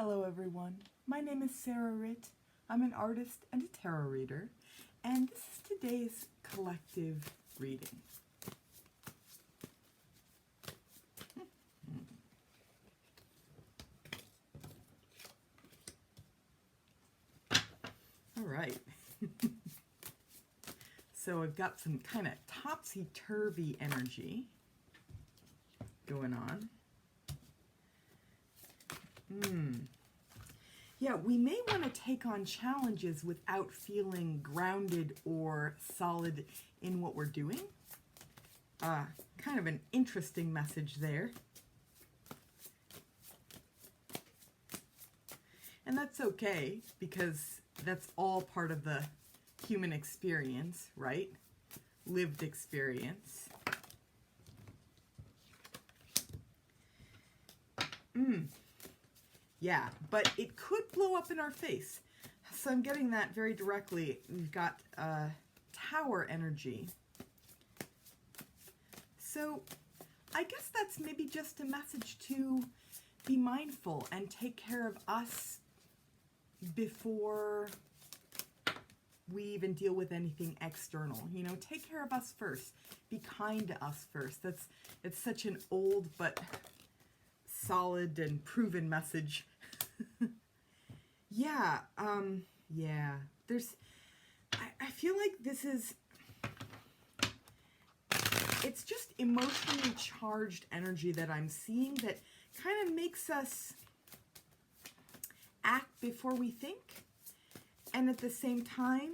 Hello everyone, my name is Sarah Ritt. I'm an artist and a tarot reader, and this is today's collective reading. All right. So I've got some kind of topsy-turvy energy going on. Yeah, we may want to take on challenges without feeling grounded or solid in what we're doing. Kind of an interesting message there. And that's okay, because that's all part of the human experience, right? Lived experience. Yeah, but it could blow up in our face. So I'm getting that very directly. We've got tower energy. So I guess that's maybe just a message to be mindful and take care of us before we even deal with anything external. You know, take care of us first. Be kind to us first. It's such an old but solid and proven message. Yeah, I feel like this is, it's just emotionally charged energy that I'm seeing that kind of makes us act before we think. And at the same time,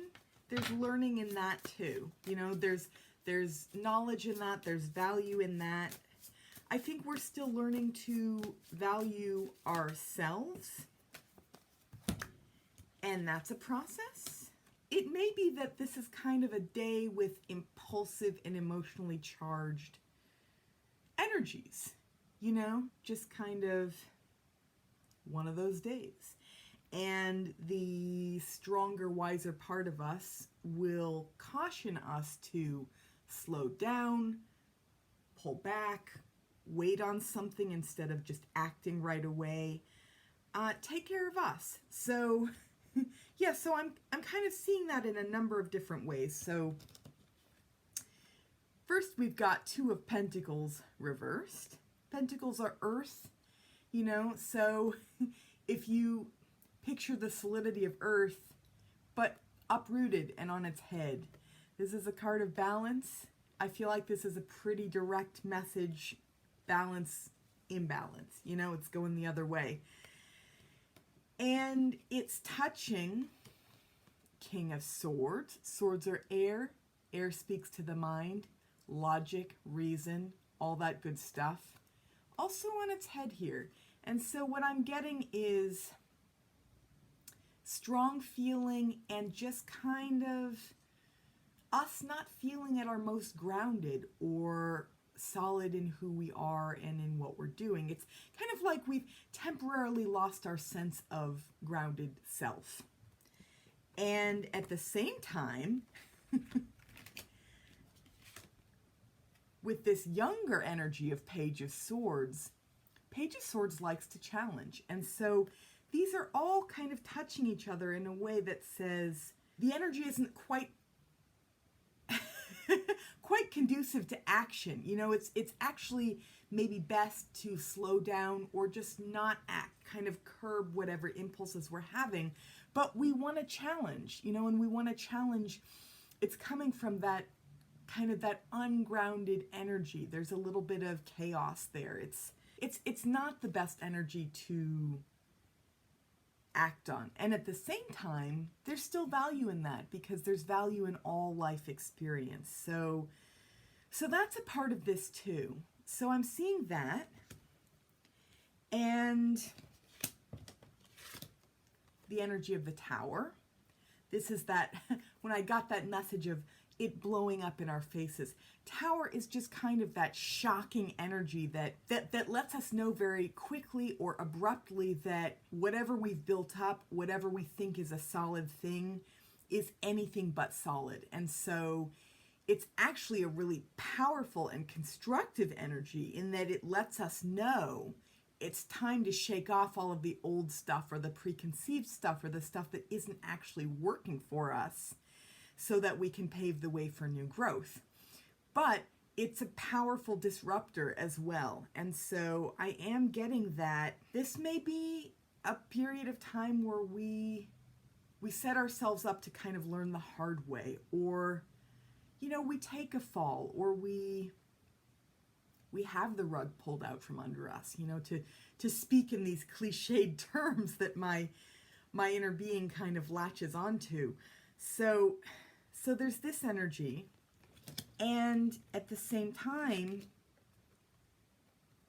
there's learning in that too. You know, there's knowledge in that, there's value in that. I think we're still learning to value ourselves, and that's a process. It may be that this is kind of a day with impulsive and emotionally charged energies, you know, just kind of one of those days. And the stronger, wiser part of us will caution us to slow down, pull back, wait on something instead of just acting right away. Take care of us. So yeah, so I'm kind of seeing that in a number of different ways. So first we've got Two of Pentacles reversed. Pentacles are earth, you know, so if you picture the solidity of earth, but uprooted and on its head. This is a card of balance. I feel like this is a pretty direct message. Balance, imbalance. You know, it's going the other way. And it's touching King of Swords. Swords are air. Air speaks to the mind, logic, reason, all that good stuff. Also on its head here. And so what I'm getting is strong feeling and just kind of us not feeling at our most grounded or solid in who we are and in what we're doing. It's kind of like we've temporarily lost our sense of grounded self. And at the same time, with this younger energy of Page of Swords likes to challenge. And so these are all kind of touching each other in a way that says the energy isn't quite conducive to action. You know, it's actually maybe best to slow down or just not act, kind of curb whatever impulses we're having. But we want to challenge, you know, and we want to challenge. It's coming from that kind of that ungrounded energy. There's a little bit of chaos there. It's not the best energy to act on. And at the same time, there's still value in that because there's value in all life experience. So that's a part of this too. So I'm seeing that. And the energy of the Tower. This is that, when I got that message of it blowing up in our faces. Tower is just kind of that shocking energy that lets us know very quickly or abruptly that whatever we've built up, whatever we think is a solid thing, is anything but solid. And so it's actually a really powerful and constructive energy in that it lets us know it's time to shake off all of the old stuff or the preconceived stuff or the stuff that isn't actually working for us so that we can pave the way for new growth. But it's a powerful disruptor as well. And so I am getting that this may be a period of time where we set ourselves up to kind of learn the hard way, or, we take a fall, or we have the rug pulled out from under us, to speak in these cliched terms that my inner being kind of latches onto. So there's this energy, and at the same time,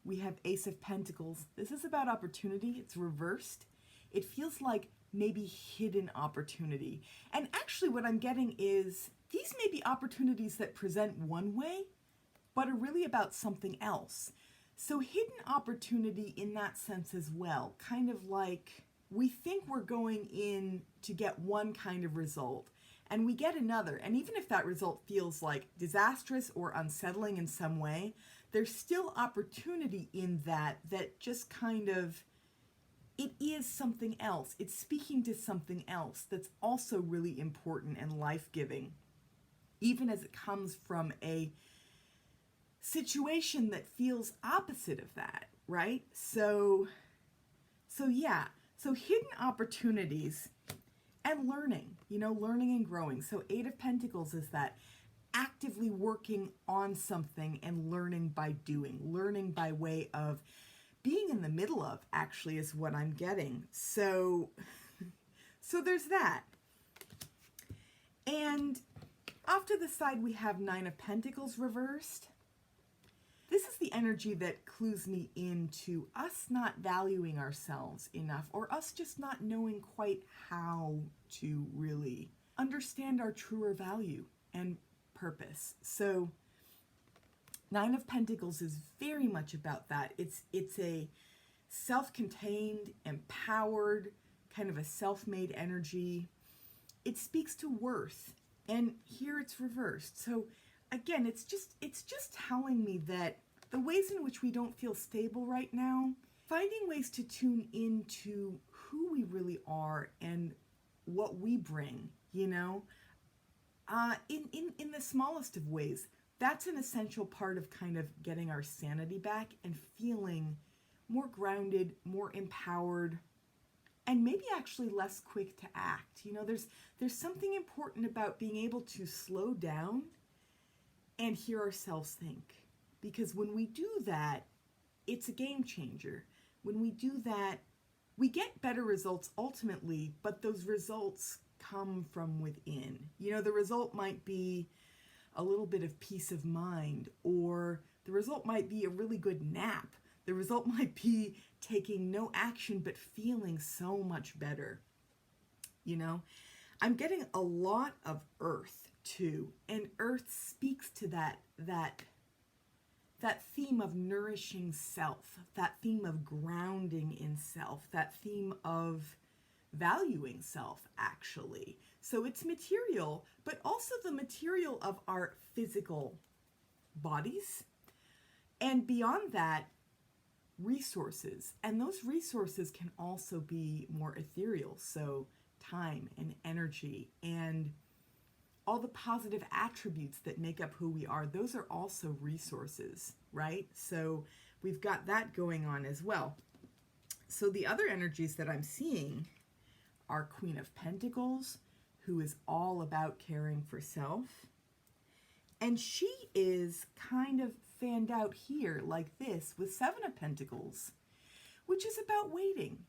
we have Ace of Pentacles. This is about opportunity. It's reversed. It feels like maybe hidden opportunity. And actually what I'm getting is these may be opportunities that present one way, but are really about something else. So hidden opportunity in that sense as well, kind of like we think we're going in to get one kind of result and we get another. And even if that result feels like disastrous or unsettling in some way, there's still opportunity in that just kind of, it is something else. It's speaking to something else that's also really important and life-giving, even as it comes from a situation that feels opposite of that, right? So yeah. So hidden opportunities and learning, learning and growing. So Eight of Pentacles is that actively working on something and learning by doing, learning by way of being in the middle of, actually, is what I'm getting. So there's that. And off to the side, we have Nine of Pentacles reversed. This is the energy that clues me into us not valuing ourselves enough, or us just not knowing quite how to really understand our truer value and purpose. So Nine of Pentacles is very much about that. It's a self-contained, empowered, kind of a self-made energy. It speaks to worth, and here it's reversed. So again, it's just telling me that the ways in which we don't feel stable right now, finding ways to tune into who we really are and what we bring, in the smallest of ways. That's an essential part of kind of getting our sanity back and feeling more grounded, more empowered, and maybe actually less quick to act. There's something important about being able to slow down and hear ourselves think. Because when we do that, it's a game changer. When we do that, we get better results ultimately, but those results come from within. The result might be a little bit of peace of mind, or the result might be a really good nap. The result might be taking no action but feeling so much better. I'm getting a lot of earth too, and earth speaks to that theme of nourishing self, that theme of grounding in self, that theme of valuing self, actually. So it's material, but also the material of our physical bodies. And beyond that, resources. And those resources can also be more ethereal. So time and energy and all the positive attributes that make up who we are, those are also resources, right? So we've got that going on as well. So the other energies that I'm seeing are Queen of Pentacles, who is all about caring for self. And she is kind of fanned out here like this with Seven of Pentacles, which is about waiting.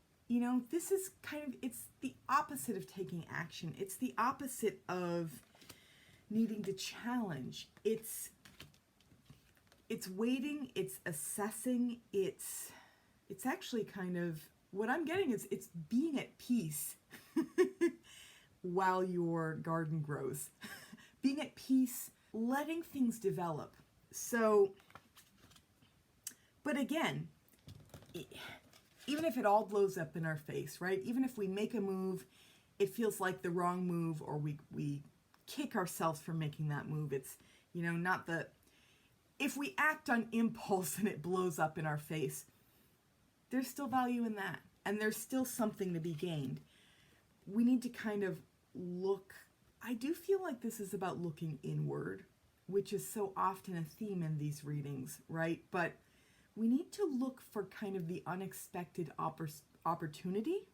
This is it's the opposite of taking action. It's the opposite of needing to challenge. It's waiting, it's assessing, it's actually kind of, what I'm getting is it's being at peace while your garden grows. Being at peace, letting things develop. So, but again, even if it all blows up in our face, right? Even if we make a move, it feels like the wrong move, or we kick ourselves for making that move. It's, not the, if we act on impulse and it blows up in our face, there's still value in that. And there's still something to be gained. We need to kind of look, I do feel like this is about looking inward, which is so often a theme in these readings, right? But we need to look for kind of the unexpected opportunity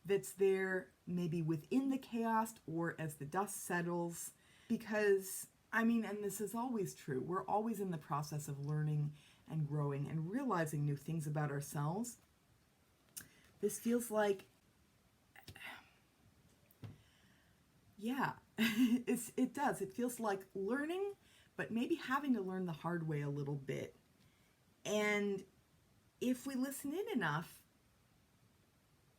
that's there, maybe within the chaos or as the dust settles. Because, I mean, and this is always true, we're always in the process of learning and growing and realizing new things about ourselves. This feels like, yeah, it does. It feels like learning, but maybe having to learn the hard way a little bit. And if we listen in enough,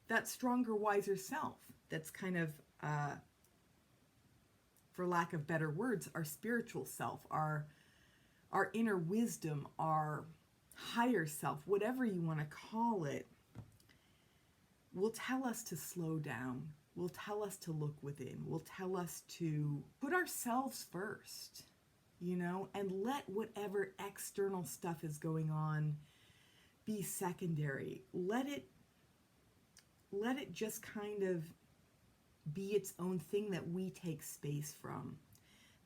that stronger, wiser self, that's kind of, for lack of better words, our spiritual self, our inner wisdom, our higher self, whatever you want to call it, will tell us to slow down, will tell us to look within, will tell us to put ourselves first, you know, and let whatever external stuff is going on be secondary. Let it just kind of be its own thing that we take space from.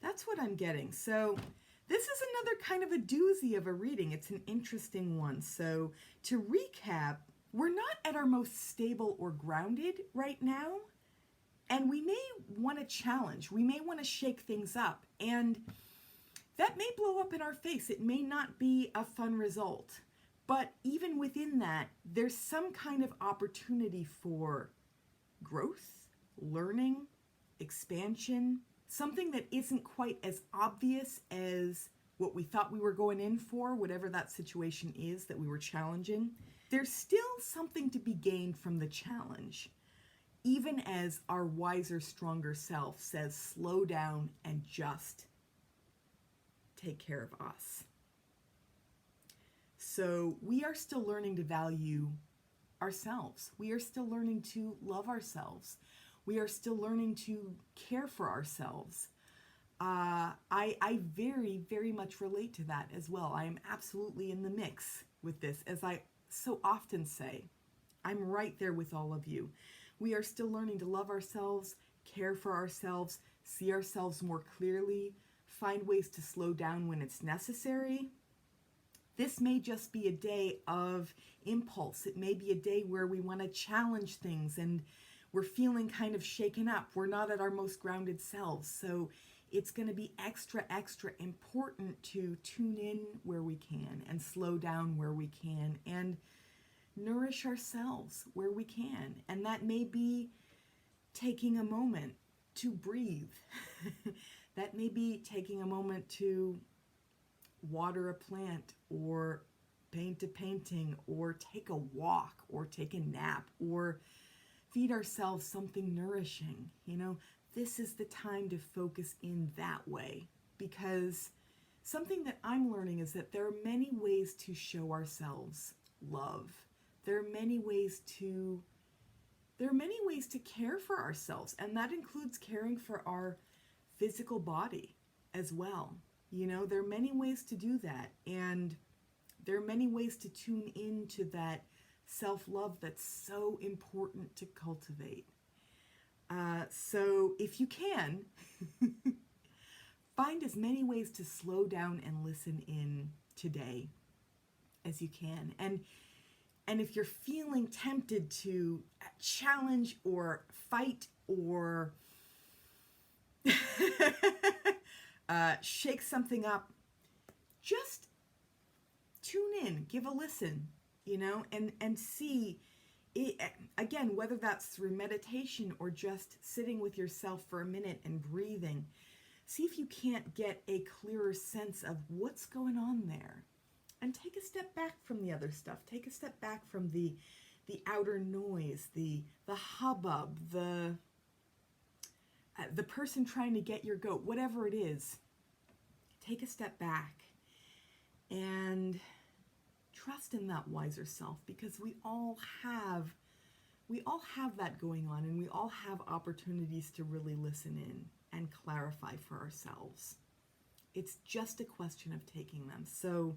That's what I'm getting. So this is another kind of a doozy of a reading. It's an interesting one. So to recap, we're not at our most stable or grounded right now, and we may want to challenge. We may want to shake things up, and that may blow up in our face. It may not be a fun result, but even within that, there's some kind of opportunity for growth, learning, expansion, something that isn't quite as obvious as what we thought we were going in for, whatever that situation is that we were challenging. There's still something to be gained from the challenge, even as our wiser, stronger self says, slow down and just take care of us. So we are still learning to value ourselves. We are still learning to love ourselves. We are still learning to care for ourselves. I very, very much relate to that as well. I am absolutely in the mix with this. As I so often say, I'm right there with all of you. We are still learning to love ourselves, care for ourselves, see ourselves more clearly, find ways to slow down when it's necessary. This may just be a day of impulse. It may be a day where we want to challenge things and we're feeling kind of shaken up. We're not at our most grounded selves. So it's going to be extra, extra important to tune in where we can and slow down where we can and nourish ourselves where we can. And that may be taking a moment to breathe. That may be taking a moment to water a plant or paint a painting or take a walk or take a nap or feed ourselves something nourishing. You know, this is the time to focus in that way, because something that I'm learning is that there are many ways to show ourselves love. There are many ways to care for ourselves, and that includes caring for our physical body as well. You know, there are many ways to do that, and there are many ways to tune into that self-love that's so important to cultivate. So if you can, find as many ways to slow down and listen in today as you can. And if you're feeling tempted to challenge or fight or shake something up, just tune in, give a listen, you know, and see it, again, whether that's through meditation or just sitting with yourself for a minute and breathing. See if you can't get a clearer sense of what's going on there. And take a step back from the other stuff. Take a step back from the outer noise, the hubbub, the person trying to get your goat, whatever it is. Take a step back and trust in that wiser self, because we all have that going on, and we all have opportunities to really listen in and clarify for ourselves. It's just a question of taking them. So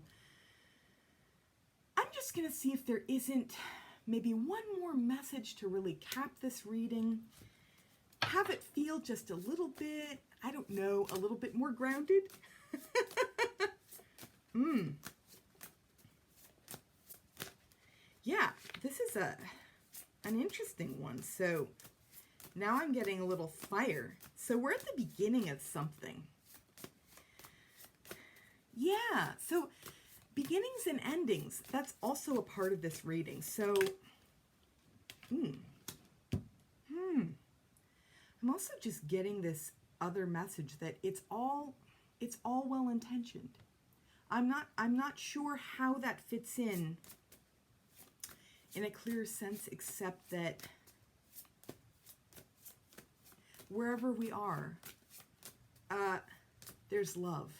I'm just going to see if there isn't maybe one more message to really cap this reading. Have it feel just a little bit, I don't know, a little bit more grounded. Yeah, this is an interesting one. So now I'm getting a little fire. So we're at the beginning of something. Yeah, so beginnings and endings, that's also a part of this reading. So, I'm also just getting this other message that it's all well intentioned. I'm not sure how that fits in a clear sense, except that wherever we are, there's love.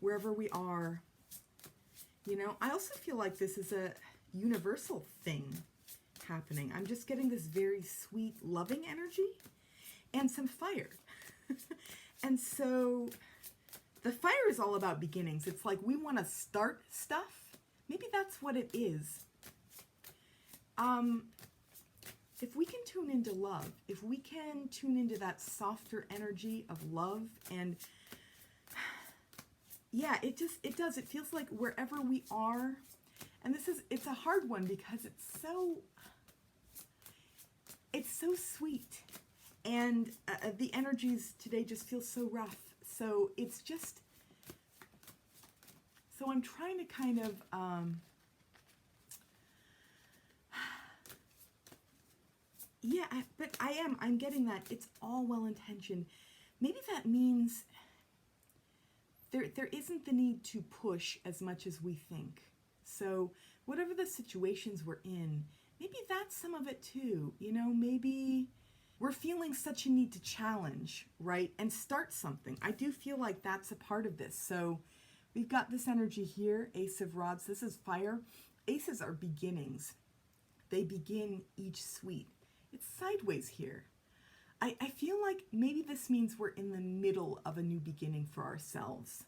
Wherever we are, you know, I also feel like this is a universal thing happening. I'm just getting this very sweet, loving energy and some fire. And so the fire is all about beginnings. It's like we want to start stuff. Maybe that's what it is. If we can tune into love, if we can tune into that softer energy of love, and yeah, it does. It feels like wherever we are, and it's a hard one because it's so sweet, and the energies today just feel so rough. So it's just, so I'm trying to kind of, yeah, but I'm getting that it's all well-intentioned. Maybe that means there isn't the need to push as much as we think. So whatever the situations we're in, maybe that's some of it too. You know, maybe we're feeling such a need to challenge, right? And start something. I do feel like that's a part of this. So we've got this energy here, Ace of Rods. This is fire. Aces are beginnings. They begin each suite. It's sideways here. I feel like maybe this means we're in the middle of a new beginning for ourselves,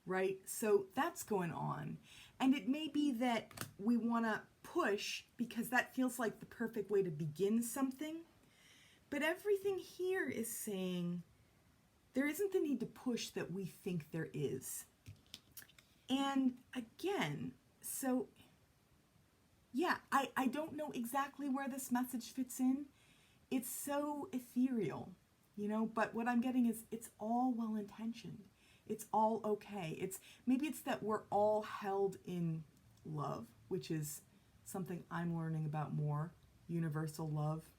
right? So that's going on. And it may be that we want to push because that feels like the perfect way to begin something. But everything here is saying there isn't the need to push that we think there is. And again, so yeah, I don't know exactly where this message fits in. It's so ethereal, you know, but what I'm getting is it's all well-intentioned. It's all okay. Maybe it's that we're all held in love, which is something I'm learning about more, universal love.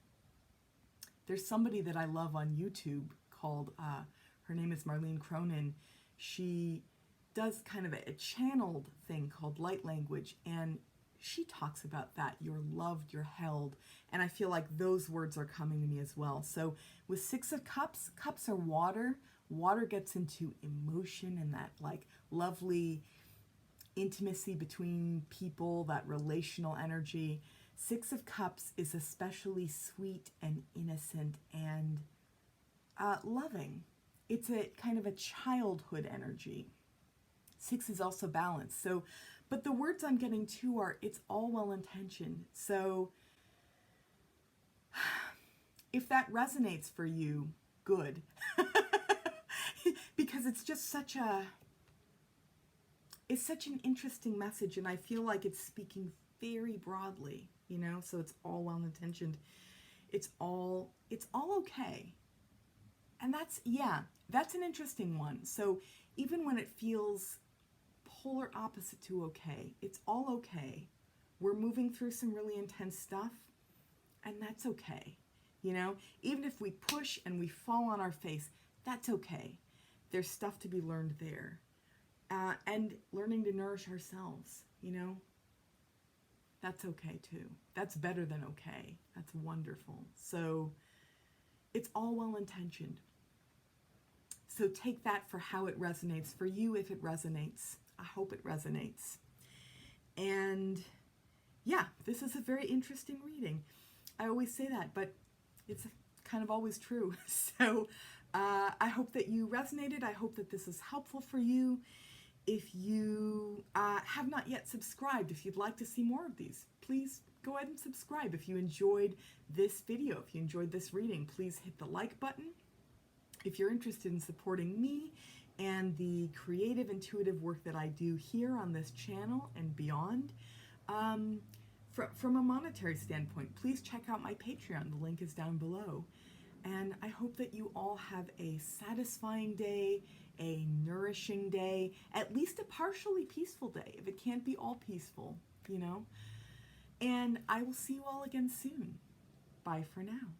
There's somebody that I love on YouTube called, her name is Marlene Cronin. She does kind of a channeled thing called light language, and she talks about that. You're loved, you're held. And I feel like those words are coming to me as well. So with Six of Cups, cups are water. Water gets into emotion and that like lovely intimacy between people, that relational energy. Six of Cups is especially sweet and innocent and loving. It's a kind of a childhood energy. Six is also balance. So, but the words I'm getting too are, it's all well-intentioned. So if that resonates for you, good. Because it's just such an interesting message, and I feel like it's speaking very broadly, you know, so it's all well-intentioned. It's all okay. And that's an interesting one. So even when it feels polar opposite to okay, it's all okay. We're moving through some really intense stuff, and that's okay. You know, even if we push and we fall on our face, that's okay. There's stuff to be learned there. And learning to nourish ourselves, you know, that's okay too. That's better than okay. That's wonderful. So it's all well-intentioned. So take that for how it resonates for you. If it resonates, I hope it resonates. And yeah, this is a very interesting reading. I always say that, but it's kind of always true. So I hope that you resonated. I hope that this is helpful for you. If you have not yet subscribed, if you'd like to see more of these, please go ahead and subscribe. If you enjoyed this video, if you enjoyed this reading, please hit the like button. If you're interested in supporting me and the creative, intuitive work that I do here on this channel and beyond, from a monetary standpoint, please check out my Patreon. The link is down below. And I hope that you all have a satisfying day, a nourishing day, at least a partially peaceful day, if it can't be all peaceful, you know. And I will see you all again soon. Bye for now.